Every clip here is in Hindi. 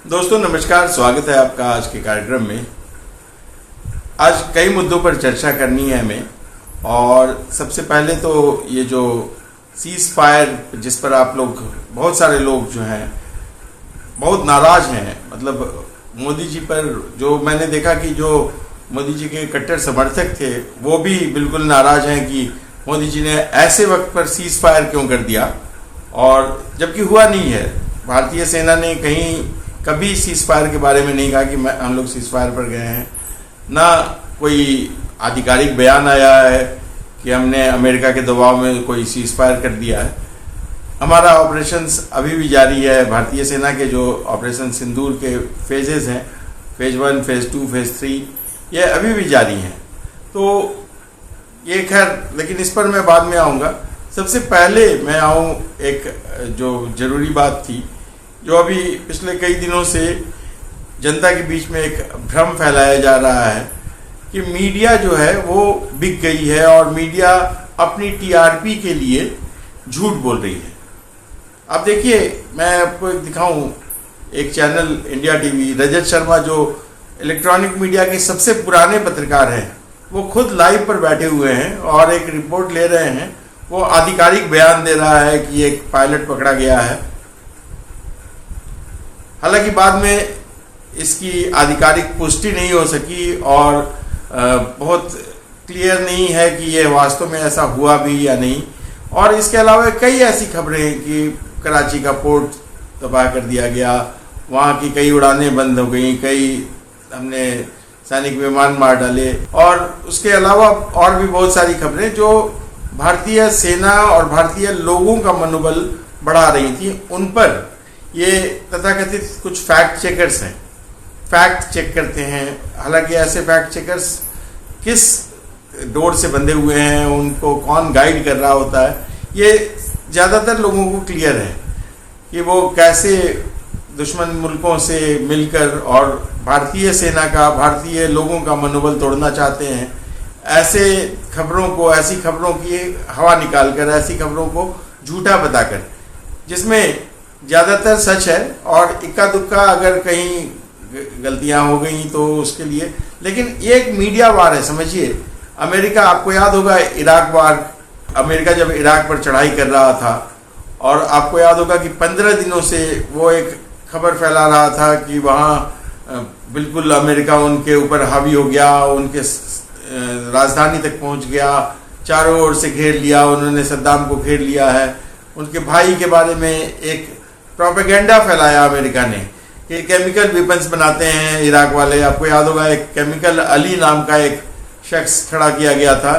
दोस्तों नमस्कार, स्वागत है आपका आज के कार्यक्रम में। आज कई मुद्दों पर चर्चा करनी है हमें। और सबसे पहले तो ये जो सीज फायर जिस पर आप लोग बहुत सारे लोग जो हैं बहुत नाराज हैं, मतलब मोदी जी पर, जो मैंने देखा कि जो मोदी जी के कट्टर समर्थक थे वो भी बिल्कुल नाराज हैं कि मोदी जी ने ऐसे वक्त पर सीज फायर क्यों कर दिया, और जबकि हुआ नहीं है। भारतीय सेना ने कहीं कभी सीज फायर के बारे में नहीं कहा कि हम लोग सीज फायर पर गए हैं, ना कोई आधिकारिक बयान आया है कि हमने अमेरिका के दबाव में कोई सीज फायर कर दिया है। हमारा ऑपरेशंस अभी भी जारी है। भारतीय सेना के जो ऑपरेशन सिंदूर के फेजेस हैं, फेज 1, फेज 2, फेज 3, ये अभी भी जारी हैं। तो ये खैर, लेकिन इस पर मैं बाद में आऊँगा। सबसे पहले मैं आऊँ एक जो ज़रूरी बात थी, जो अभी पिछले कई दिनों से जनता के बीच में एक भ्रम फैलाया जा रहा है कि मीडिया जो है वो बिक गई है और मीडिया अपनी टीआरपी के लिए झूठ बोल रही है। अब देखिए, मैं आपको एक दिखाऊं, एक channel India TV, Rajat Sharma जो इलेक्ट्रॉनिक मीडिया के सबसे पुराने पत्रकार हैं, वो खुद लाइव पर बैठे हुए हैं और एक रिपोर्ट ले रहे हैं। वो आधिकारिक बयान दे रहा है कि एक पायलट पकड़ा गया है। हालांकि बाद में इसकी आधिकारिक पुष्टि नहीं हो सकी और बहुत क्लियर नहीं है कि ये वास्तव में ऐसा हुआ भी या नहीं। और इसके अलावा कई ऐसी खबरें हैं कि कराची का पोर्ट तबाह कर दिया गया, वहाँ की कई उड़ानें बंद हो गई, कई हमने सैनिक विमान मार डाले, और उसके अलावा और भी बहुत सारी खबरें जो भारतीय सेना और भारतीय लोगों का मनोबल बढ़ा रही थी। उन पर ये तथाकथित कुछ फैक्ट चेकर्स हैं, फैक्ट चेक करते हैं। हालांकि ऐसे फैक्ट चेकर्स किस डोर से बंधे हुए हैं, उनको कौन गाइड कर रहा होता है, ये ज़्यादातर लोगों को क्लियर है कि वो कैसे दुश्मन मुल्कों से मिलकर और भारतीय सेना का, भारतीय लोगों का मनोबल तोड़ना चाहते हैं। ऐसे खबरों को, ऐसी खबरों की हवा निकालकर, ऐसी खबरों को झूठा बताकर, जिसमें ज़्यादातर सच है और इक्का दुक्का अगर कहीं गलतियां हो गई तो उसके लिए, लेकिन ये एक मीडिया वार है। समझिए, अमेरिका, आपको याद होगा इराक वार, अमेरिका जब इराक पर चढ़ाई कर रहा था, और आपको याद होगा कि 15 दिनों से वो एक खबर फैला रहा था कि वहाँ बिल्कुल अमेरिका उनके ऊपर हावी हो गया, उनके राजधानी तक पहुँच गया, चारों ओर से घेर लिया, उन्होंने सद्दाम को घेर लिया है। उनके भाई के बारे में एक प्रोपेगेंडा फैलाया अमेरिका ने कि केमिकल वेपन्स बनाते हैं इराक वाले। आपको याद होगा एक केमिकल अली नाम का एक शख्स खड़ा किया गया था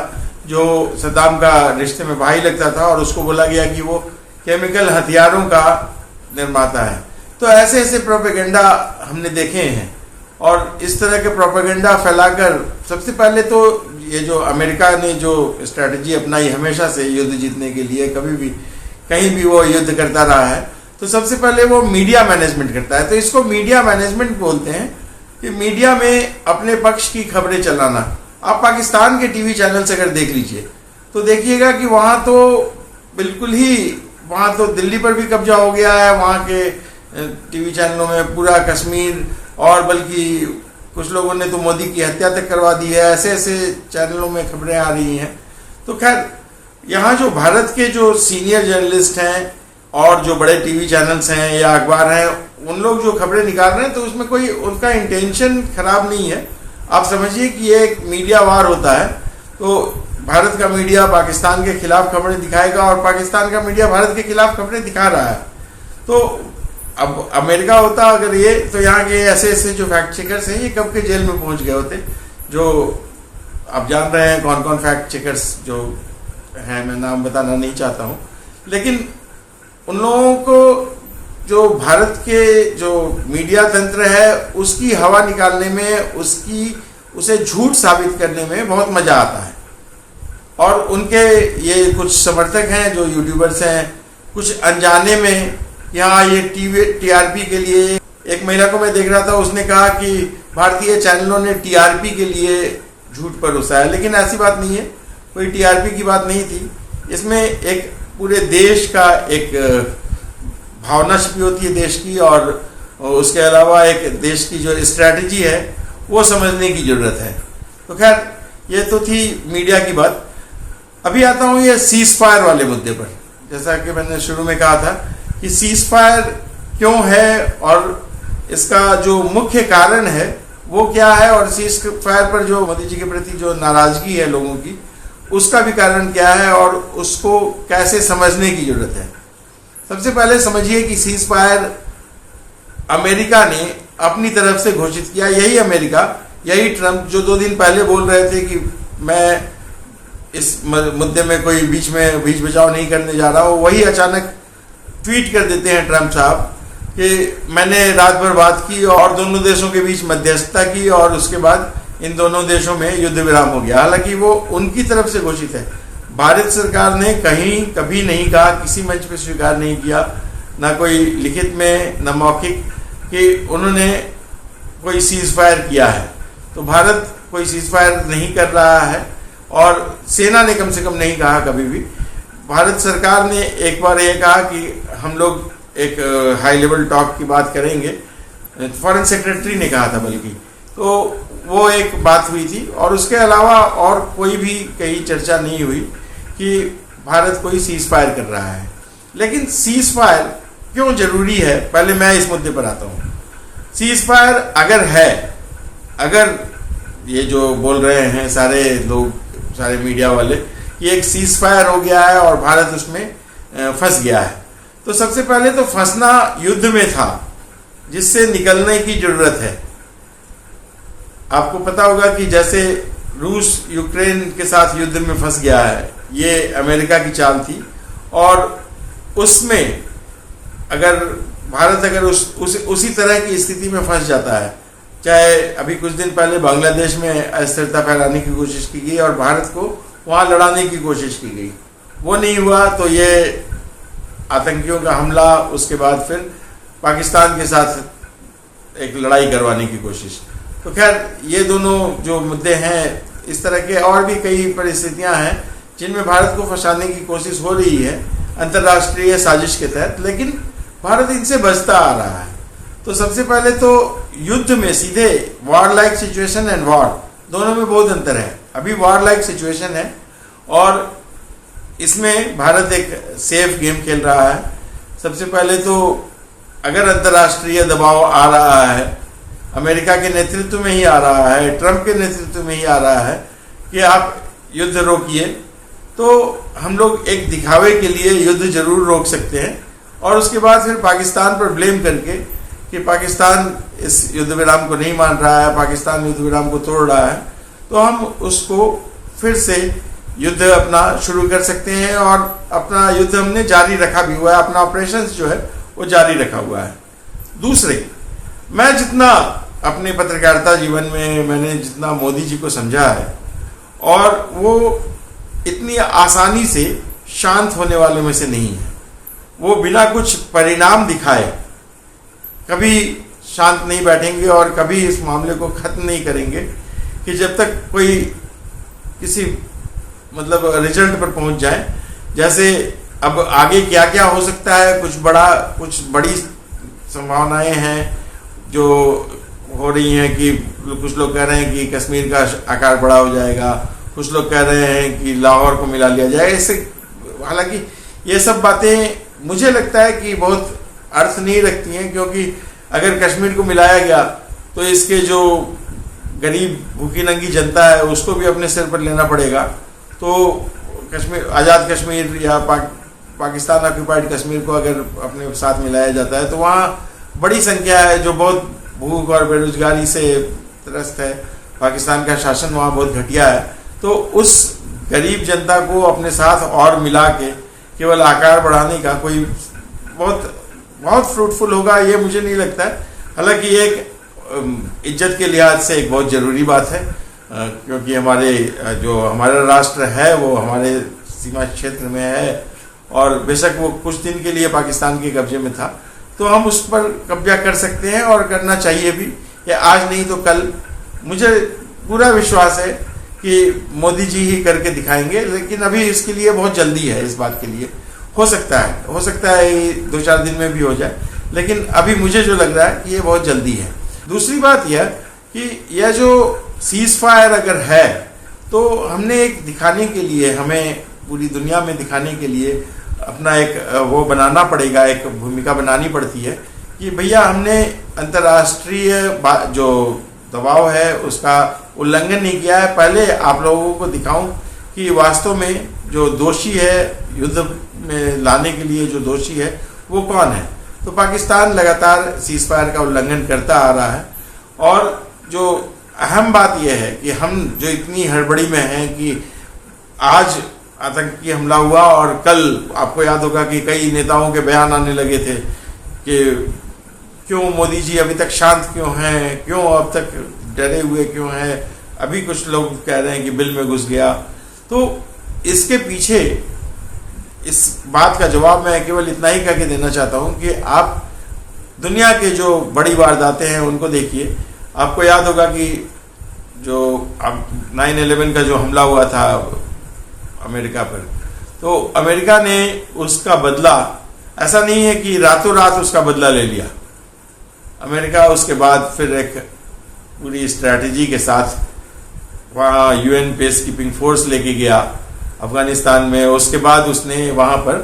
जो सद्दाम का रिश्ते में भाई लगता था, और उसको बोला गया कि वो केमिकल हथियारों का निर्माता है। तो ऐसे ऐसे प्रोपेगेंडा हमने देखे हैं, और इस तरह के प्रोपेगेंडा फैलाकर सबसे पहले तो ये जो अमेरिका ने जो स्ट्रैटेजी अपनाई हमेशा से युद्ध जीतने के लिए, कभी भी कहीं भी वो युद्ध करता रहा है, तो सबसे पहले वो मीडिया मैनेजमेंट करता है। तो इसको मीडिया मैनेजमेंट बोलते हैं कि मीडिया में अपने पक्ष की खबरें चलाना। आप पाकिस्तान के टीवी चैनल से अगर देख लीजिए तो देखिएगा कि वहाँ तो बिल्कुल ही, वहाँ तो दिल्ली पर भी कब्जा हो गया है, वहाँ के टीवी चैनलों में पूरा कश्मीर, और बल्कि कुछ लोगों ने तो मोदी की हत्या तक करवा दी है। ऐसे ऐसे चैनलों में खबरें आ रही हैं। तो खैर, यहाँ जो भारत के जो सीनियर जर्नलिस्ट हैं और जो बड़े टीवी चैनल्स हैं या अखबार हैं, उन लोग जो खबरें निकाल रहे हैं, तो उसमें कोई उनका इंटेंशन खराब नहीं है। आप समझिए कि ये एक मीडिया वार होता है। तो भारत का मीडिया पाकिस्तान के खिलाफ खबरें दिखाएगा और पाकिस्तान का मीडिया भारत के खिलाफ खबरें दिखा रहा है। तो अब अमेरिका होता अगर ये, तो यहाँ के ऐसे ऐसे जो फैक्ट चेकर्स हैं ये कब के जेल में पहुँच गए होते। जो आप जान रहे हैं कौन कौन फैक्ट चेकर्स जो हैं, मैं नाम बताना नहीं चाहता हूँ, लेकिन उन लोगों को जो भारत के जो मीडिया तंत्र है उसकी हवा निकालने में, उसे झूठ साबित करने में बहुत मजा आता है। और उनके ये कुछ समर्थक हैं जो यूट्यूबर्स हैं, कुछ अनजाने में यहाँ ये टीआरपी के लिए, एक महिला को मैं देख रहा था, उसने कहा कि भारतीय चैनलों ने टीआरपी के लिए झूठ परोसा है, लेकिन ऐसी बात नहीं है, कोई टीआरपी की बात नहीं थी। इसमें एक पूरे देश का एक भावना छिपी होती है देश की, और और उसके अलावा एक देश की जो स्ट्रैटेजी है वो समझने की जरूरत है। तो खैर ये तो थी मीडिया की बात। अभी आता हूँ ये सीज फायर वाले मुद्दे पर। जैसा कि मैंने शुरू में कहा था कि सीज फायर क्यों है और इसका जो मुख्य कारण है वो क्या है, और सीज फायर पर जो मोदी जी के प्रति जो नाराजगी है लोगों की, उसका भी कारण क्या है और उसको कैसे समझने की जरूरत है। सबसे पहले समझिए कि सीज फायर अमेरिका ने अपनी तरफ से घोषित किया। यही अमेरिका, यही ट्रंप जो 2 दिन पहले बोल रहे थे कि मैं इस मुद्दे में कोई बीच बचाव नहीं करने जा रहा हूं, वही अचानक ट्वीट कर देते हैं ट्रंप साहब कि मैंने रात भर बात की और दोनों देशों के बीच मध्यस्थता की और उसके बाद इन दोनों देशों में युद्ध विराम हो गया। हालांकि वो उनकी तरफ से घोषित है। भारत सरकार ने कहीं कभी नहीं कहा, किसी मंच पे स्वीकार नहीं किया, ना कोई लिखित में ना मौखिक, कि उन्होंने कोई सीज फायर किया है। तो भारत कोई सीज फायर नहीं कर रहा है और सेना ने कम से कम नहीं कहा कभी भी। भारत सरकार ने एक बार ये कहा कि हम लोग एक हाई लेवल टॉक की बात करेंगे, फॉरेन सेक्रेटरी ने कहा था बल्कि, तो वो एक बात हुई थी और उसके अलावा और कोई भी कहीं चर्चा नहीं हुई कि भारत कोई सीज फायर कर रहा है। लेकिन सीज फायर क्यों जरूरी है, पहले मैं इस मुद्दे पर आता हूँ। सीज फायर अगर है, अगर ये जो बोल रहे हैं सारे लोग, सारे मीडिया वाले, कि एक सीज फायर हो गया है और भारत उसमें फंस गया है, तो सबसे पहले तो फंसना युद्ध में था जिससे निकलने की जरूरत है। आपको पता होगा कि जैसे रूस यूक्रेन के साथ युद्ध में फंस गया है, ये अमेरिका की चाल थी, और उसमें अगर भारत अगर उसी तरह की स्थिति में फंस जाता है, चाहे अभी कुछ दिन पहले बांग्लादेश में अस्थिरता फैलाने की कोशिश की गई और भारत को वहां लड़ाने की कोशिश की गई, वो नहीं हुआ, तो ये आतंकियों का हमला, उसके बाद फिर पाकिस्तान के साथ एक लड़ाई करवाने की कोशिश। तो खैर ये दोनों जो मुद्दे हैं, इस तरह के और भी कई परिस्थितियां हैं जिनमें भारत को फंसाने की कोशिश हो रही है अंतर्राष्ट्रीय साजिश के तहत, लेकिन भारत इनसे बचता आ रहा है। तो सबसे पहले तो युद्ध में सीधे war like situation and war, दोनों में बहुत अंतर है। अभी वॉर लाइक सिचुएशन है और इसमें भारत एक सेफ गेम खेल रहा है। सबसे पहले तो अगर अंतर्राष्ट्रीय दबाव आ रहा है, अमेरिका के नेतृत्व में ही आ रहा है, ट्रंप के नेतृत्व में ही आ रहा है कि आप युद्ध रोकिए, तो हम लोग एक दिखावे के लिए युद्ध जरूर रोक सकते हैं और उसके बाद फिर पाकिस्तान पर ब्लेम करके कि पाकिस्तान इस युद्ध विराम को नहीं मान रहा है, पाकिस्तान युद्ध विराम को तोड़ रहा है, तो हम उसको फिर से युद्ध अपना शुरू कर सकते हैं और अपना युद्ध हमने जारी रखा भी हुआ है, अपना ऑपरेशंस जो है वो जारी रखा हुआ है। दूसरे, मैं जितना अपने पत्रकारिता जीवन में मैंने जितना मोदी जी को समझा है, और वो इतनी आसानी से शांत होने वाले में से नहीं है। वो बिना कुछ परिणाम दिखाए कभी शांत नहीं बैठेंगे और कभी इस मामले को खत्म नहीं करेंगे कि जब तक कोई किसी मतलब रिजल्ट पर पहुंच जाए। जैसे अब आगे क्या क्या हो सकता है, कुछ बड़ी संभावनाएं हैं जो हो रही हैं कि कुछ लोग कह रहे हैं कि कश्मीर का आकार बड़ा हो जाएगा, कुछ लोग कह रहे हैं कि लाहौर को मिला लिया जाएगा। इससे हालांकि ये सब बातें मुझे लगता है कि बहुत अर्थ नहीं रखती हैं, क्योंकि अगर कश्मीर को मिलाया गया तो इसके जो गरीब भूखी नंगी जनता है उसको भी अपने सिर पर लेना पड़ेगा। तो कश्मीर, आज़ाद कश्मीर या पाकिस्तान ऑक्यूपाइड कश्मीर को अगर अपने साथ मिलाया जाता है तो वहाँ बड़ी संख्या है जो बहुत भूख और बेरोजगारी से त्रस्त है। पाकिस्तान का शासन वहाँ बहुत घटिया है, तो उस गरीब जनता को अपने साथ और मिला के केवल आकार बढ़ाने का कोई बहुत फ्रूटफुल होगा ये मुझे नहीं लगता है। हालांकि एक इज्जत के लिहाज से एक बहुत ज़रूरी बात है, क्योंकि हमारा राष्ट्र है वो हमारे सीमा क्षेत्र में है और बेशक वो कुछ दिन के लिए पाकिस्तान के कब्जे में था, तो हम उस पर कब्जा कर सकते हैं और करना चाहिए भी, या आज नहीं तो कल। मुझे पूरा विश्वास है कि मोदी जी ही करके दिखाएंगे, लेकिन अभी इसके लिए बहुत जल्दी है। इस बात के लिए हो सकता है 2-4 दिन में भी हो जाए, लेकिन अभी मुझे जो लग रहा है कि ये बहुत जल्दी है। दूसरी बात यह कि यह जो सीज फायर अगर है तो हमने एक दिखाने के लिए, हमें पूरी दुनिया में दिखाने के लिए अपना एक वो बनाना पड़ेगा, एक भूमिका बनानी पड़ती है कि भैया हमने अंतर्राष्ट्रीय जो दबाव है उसका उल्लंघन नहीं किया है। पहले आप लोगों को दिखाऊं कि वास्तव में जो दोषी है, युद्ध में लाने के लिए जो दोषी है वो कौन है। तो पाकिस्तान लगातार सीज फायर का उल्लंघन करता आ रहा है। और जो अहम बात यह है कि हम जो इतनी हड़बड़ी में हैं कि आज आतंकी हमला हुआ और कल आपको याद होगा कि कई नेताओं के बयान आने लगे थे कि क्यों मोदी जी अभी तक शांत क्यों हैं, क्यों अब तक डरे हुए क्यों हैं। अभी कुछ लोग कह रहे हैं कि बिल में घुस गया। तो इसके पीछे इस बात का जवाब मैं केवल इतना ही कह के देना चाहता हूं कि आप दुनिया के जो बड़ी वारदातें हैं उनको देखिए। आपको याद होगा कि जो 9/11 का जो हमला हुआ था अमेरिका पर, तो अमेरिका ने उसका बदला, ऐसा नहीं है कि रातों रात उसका बदला ले लिया। अमेरिका उसके बाद फिर एक पूरी स्ट्रैटेजी के साथ वहाँ यूएन पीस कीपिंग फोर्स लेके गया अफगानिस्तान में। उसके बाद उसने वहाँ पर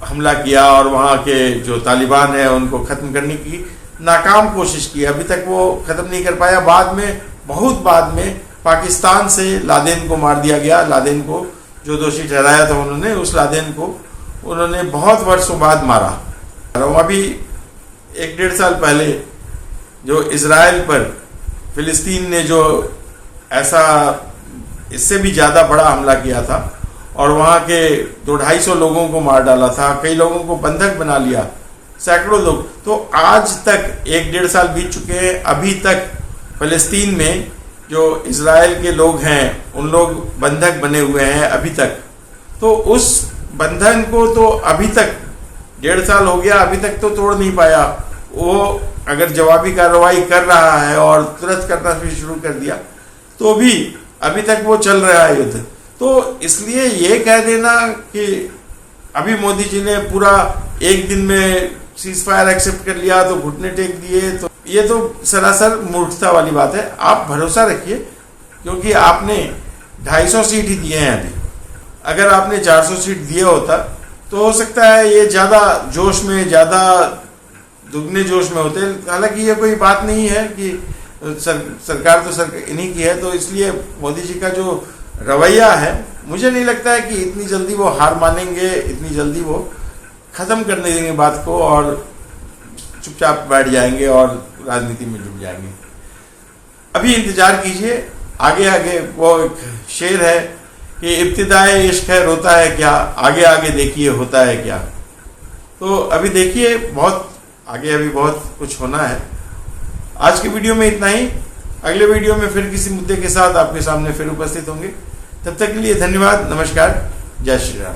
हमला किया और वहाँ के जो तालिबान है उनको ख़त्म करने की नाकाम कोशिश की। अभी तक वो ख़त्म नहीं कर पाया। बाद में, बहुत बाद में पाकिस्तान से लादेन को मार दिया गया। लादेन को जो दोषी ठहराया था उन्होंने, उस लादेन को उन्होंने बहुत वर्षों बाद मारा। अभी 1-1.5 साल पहले जो इजराइल पर फिलिस्तीन ने जो ऐसा इससे भी ज़्यादा बड़ा हमला किया था और वहाँ के 200-250 लोगों को मार डाला था, कई लोगों को बंधक बना लिया, सैकड़ों लोग। तो आज तक 1-1.5 साल बीत चुके हैं, अभी तक फिलिस्तीन में जो इजराइल के लोग हैं उन लोग बंधक बने हुए हैं अभी तक। तो उस बंधन को तो अभी तक 1.5 साल हो गया, अभी तक तो तोड़ नहीं पाया। वो अगर जवाबी कार्रवाई कर रहा है और तुरंत करना भी शुरू कर दिया तो भी अभी तक वो चल रहा है युद्ध। तो इसलिए ये कह देना कि अभी मोदी जी ने पूरा एक दिन में सीज फायर एक्सेप्ट कर लिया तो घुटने टेक दिए, तो ये तो सरासर मूर्खता वाली बात है। आप भरोसा रखिए, क्योंकि आपने 250 सीट ही दिए हैं अभी। अगर आपने 400 सीट दिए होता तो हो सकता है ये ज़्यादा जोश में, ज़्यादा दुगने जोश में होते। हालांकि ये कोई बात नहीं है कि सरकार तो इन्हीं की है, तो इसलिए मोदी जी का जो रवैया है, मुझे नहीं लगता है कि इतनी जल्दी वो हार मानेंगे, इतनी जल्दी वो ख़त्म करने देंगे बात को और चुपचाप बैठ जाएंगे और राजनीति में जुट जाएंगे। अभी इंतजार कीजिए, आगे आगे वो एक शेर है कि इब्तिदाए इश्क है रोता है क्या, आगे आगे देखिए होता है क्या। तो अभी देखिए, बहुत आगे अभी बहुत कुछ होना है। आज के वीडियो में इतना ही। अगले वीडियो में फिर किसी मुद्दे के साथ आपके सामने फिर उपस्थित होंगे। तब तक के लिए धन्यवाद, नमस्कार, जय श्री राम।